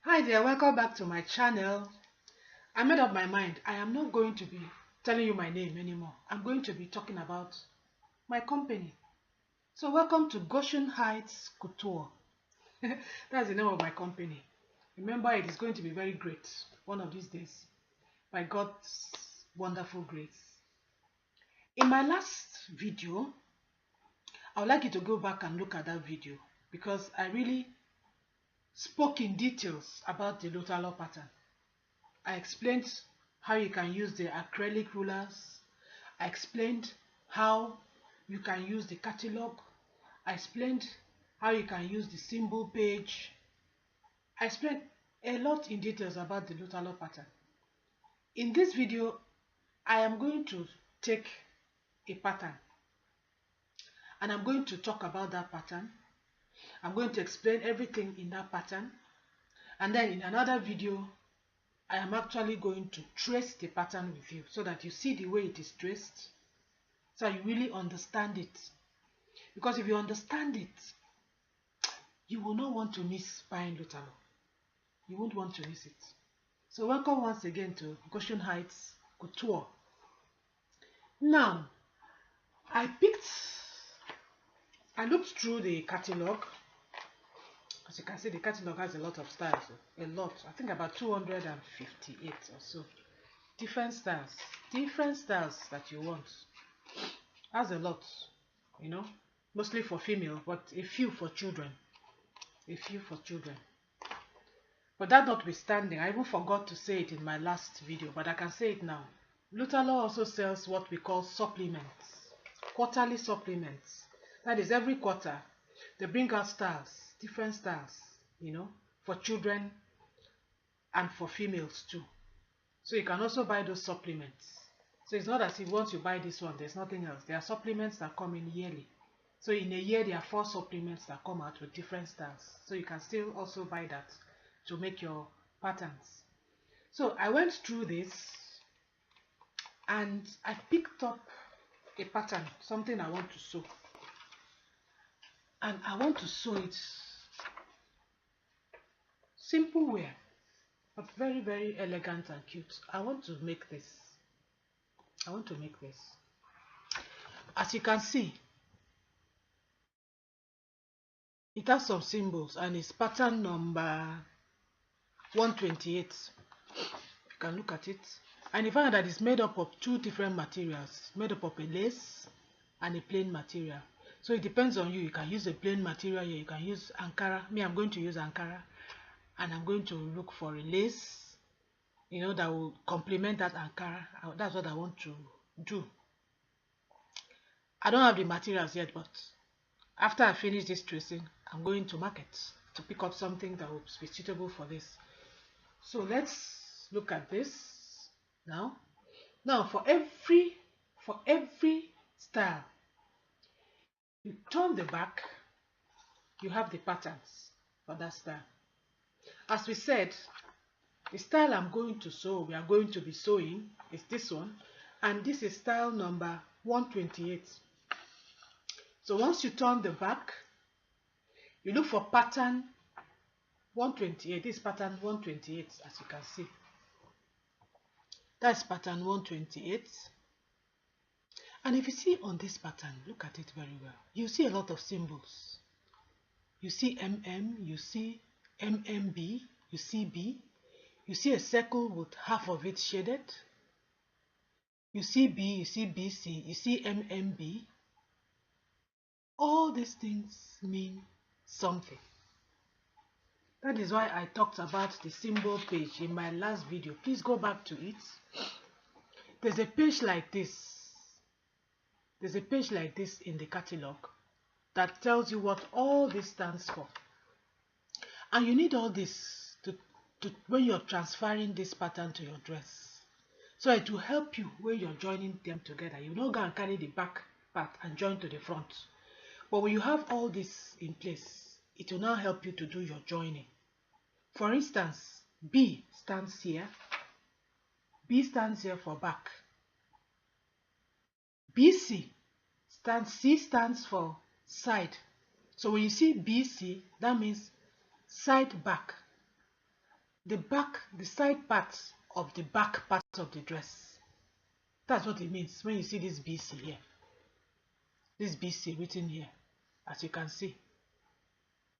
Hi there, welcome back to my channel. I made up my mind. I am not going to be telling you my name anymore. I'm going to be talking about my company. So welcome to Goshen Heights Couture. That's the name of my company. Remember, it is going to be very great one of these days by God's wonderful grace. In my last video, I would like you to go back and look at that video because I really spoke in details about the Llutterloh pattern. I explained how you can use the acrylic rulers. I explained how you can use the catalog. I explained how you can use the symbol page. I explained a lot in details about the Llutterloh pattern. In this video, I am going to take a pattern and I'm going to talk about that pattern. I'm going to explain everything in that pattern, and then in another video I am actually going to trace the pattern with you so that you see the way it is traced, so you really understand it. Because if you understand it, you will not want to miss buying Llutterloh. You won't want to miss it. So welcome once again to Goshen Heights Couture. Now, I looked through the catalog. As you can see, the catalog has a lot of styles. A lot. I think about 258 or so. Different styles that you want. Has a lot, you know, mostly for female, but a few for children. But that notwithstanding, I even forgot to say it in my last video, but I can say it now. Llutterloh also sells what we call supplements, quarterly supplements. That is, every quarter they bring out styles, different styles, you know, for children and for females too. So you can also buy those supplements. So it's not as if once you buy this one, there's nothing else. There are supplements that come in yearly. So in a year, there are 4 supplements that come out with different styles. So you can still also buy that to make your patterns. So I went through this and I picked up a pattern, something I want to sew. And I want to sew it simple wear, but very, very elegant and cute. I want to make this. As you can see, it has some symbols and it's pattern number 128. You can look at it. And you find that it's made up of 2 different materials, made up of a lace and a plain material. So it depends on you. You can use a plain material here, you can use Ankara. Me, I'm going to use Ankara, and I'm going to look for a lace, you know, that will complement that Ankara. That's what I want to do. I don't have the materials yet, but after I finish this tracing, I'm going to market to pick up something that will be suitable for this. So let's look at this now. Now for every style, you turn the back, you have the patterns for that style. As we said, the style I'm going to sew, we are going to be sewing, is this one, and this is style number 128. So once you turn the back, you look for pattern 128. This is pattern 128, as you can see. That's pattern 128. And if you see on this pattern, look at it very well. You see a lot of symbols. You see MM, you see MMB, you see B. You see a circle with half of it shaded. You see B, you see BC, you see MMB. All these things mean something. That is why I talked about the symbol page in my last video. Please go back to it. There's a page like this. There's a page like this in the catalog that tells you what all this stands for. And you need all this to when you're transferring this pattern to your dress. So it will help you when you're joining them together. You don't go and carry the back part and join to the front. But when you have all this in place, it will now help you to do your joining. For instance, B stands here. B stands here for back. BC C stands for side. So when you see BC, that means side back. the side part of the back part of the dress. That's what it means when you see this BC here. This BC written here, as you can see.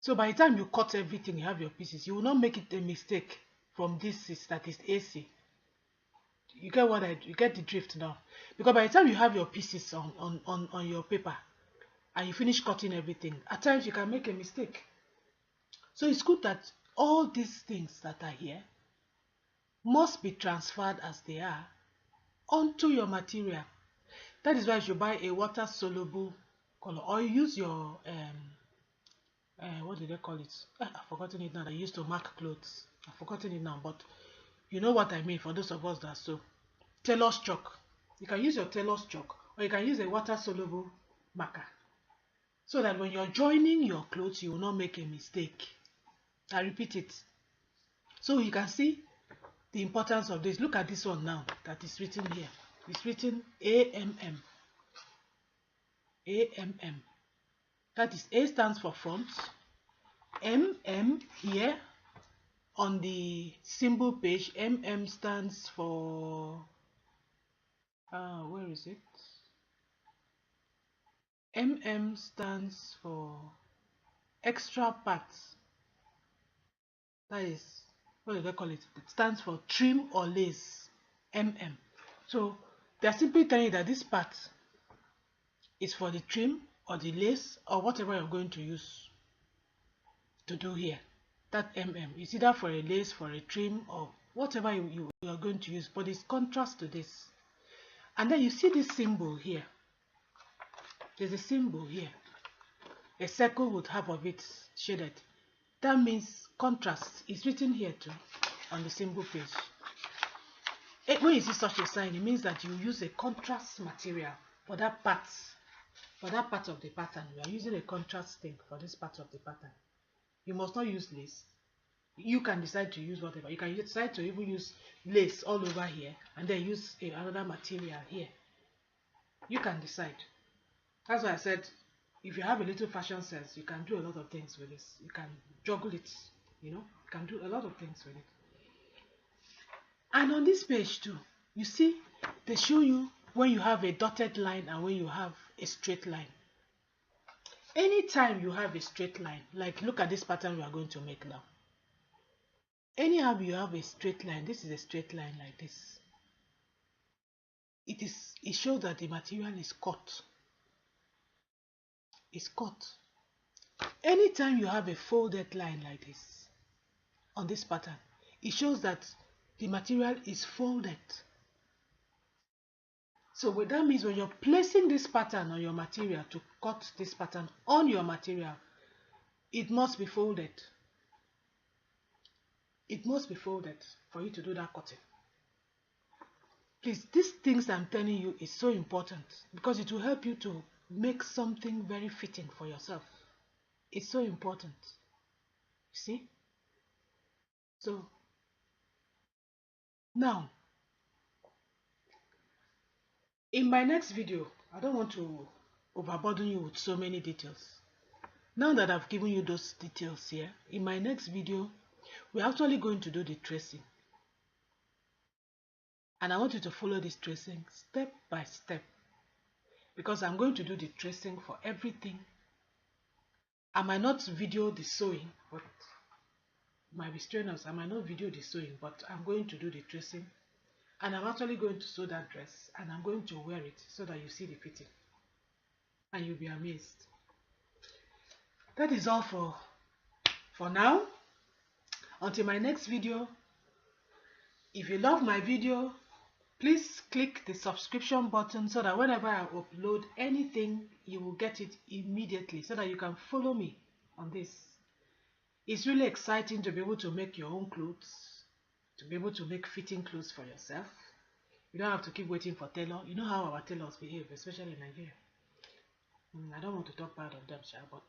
So by the time you cut everything, you have your pieces, you will not make it a mistake from this that is AC. You get you get the drift now. Because by the time you have your pieces on your paper and you finish cutting everything, at times you can make a mistake. So it's good that all these things that are here must be transferred as they are onto your material. That is why you should buy a water soluble color, or you use your what do they call it? I've forgotten it now. I used to mark clothes. I've forgotten it now, but you know what I mean for those of us that sew. Tailor's chalk. You can use your tailor's chalk, or you can use a water soluble marker, so that when you're joining your clothes, you will not make a mistake. I repeat it. So you can see the importance of this. Look at this one now that is written here. It's written AMM. AMM. That is A stands for front. MM here on the symbol page. MM stands for where is it? MM stands for extra parts. That is, what do they call it? It stands for trim or lace. MM. So they are simply telling you that this part is for the trim or the lace or whatever you're going to use to do here. That MM is either for a lace, for a trim, or whatever you are going to use, but it's contrast to this. And then you see this symbol here. There's a symbol here. A circle with half of it shaded. That means contrast. It's written here too on the symbol page. When you see such a sign, it means that you use a contrast material for that part. For that part of the pattern, we are using a contrast thing for this part of the pattern. You must not use lace. You can decide to use whatever. You can decide to even use lace all over here and then use another material here. You can decide. That's why I said, if you have a little fashion sense, you can do a lot of things with this. You can juggle it, you know. You can do a lot of things with it. And on this page too, you see, they show you when you have a dotted line and when you have a straight line. Anytime you have a straight line, like look at this pattern we are going to make now. Anyhow you have a straight line, this is a straight line like this. It shows that the material is cut. It's cut. Anytime you have a folded line like this on this pattern, it shows that the material is folded. So what that means, when you're placing this pattern on your material to cut this pattern on your material, it must be folded. It must be folded for you to do that cutting. Please, these things I'm telling you is so important because it will help you to make something very fitting for yourself. It's so important. See? So, now, in my next video, I don't want to overburden you with so many details. Now that I've given you those details here, in my next video, we're actually going to do the tracing. And I want you to follow this tracing step by step. Because I'm going to do the tracing for everything. I might not video the sewing, but it might be strenuous. I might not video the sewing, but I'm going to do the tracing. And I'm actually going to sew that dress. And I'm going to wear it so that you see the fitting. And you'll be amazed. That is all for now. Until my next video. If you love my video, please click the subscription button so that whenever I upload anything, you will get it immediately so that you can follow me on this. It's really exciting to be able to make your own clothes, to be able to make fitting clothes for yourself. You don't have to keep waiting for tailor. You know how our tailors behave, especially in Nigeria. I don't want to talk bad of them, but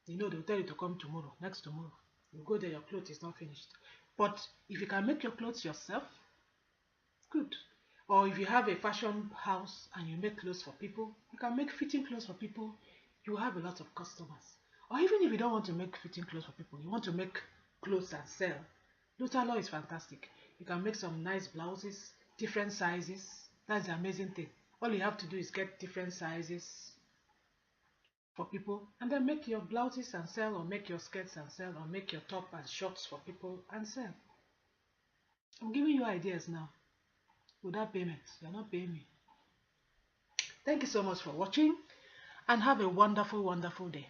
you know they'll tell you to come tomorrow, next tomorrow. You go there, your clothes is not finished. But if you can make your clothes yourself, good. Or if you have a fashion house and you make clothes for people, you can make fitting clothes for people, you have a lot of customers. Or even if you don't want to make fitting clothes for people, you want to make clothes and sell, Llutterloh is fantastic. You can make some nice blouses, different sizes. That's the amazing thing. All you have to do is get different sizes for people and then make your blouses and sell, or make your skirts and sell, or make your top and shorts for people and sell. I'm giving you ideas now without payment. You're not paying me. Thank you so much for watching and have a wonderful, wonderful day.